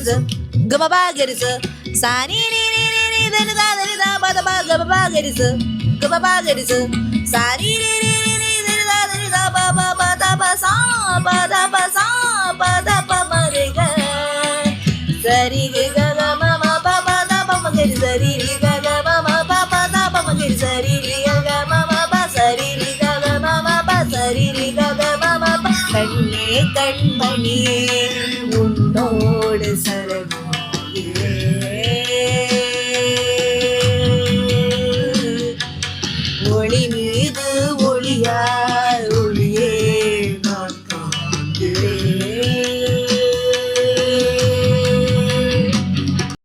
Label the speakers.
Speaker 1: கரிசு கபபா கரிசு sorry நீ நீ நீ நீ தனிதா தனிதா பதபா கபபா கரிசு கபபா கரிசு சாரி நீ நீ நீ நீ தனிதா தனிதா பபா பதபா சா பதபா சா பதபா மரிக சரி க க ம பபா தபா மகரி சரி க க ம பபா தபா மகரி சரி க க ம ப சரி க க ம ப சரி க க ம ப கண்ணே கண்மணியே உன்னோடு சரண்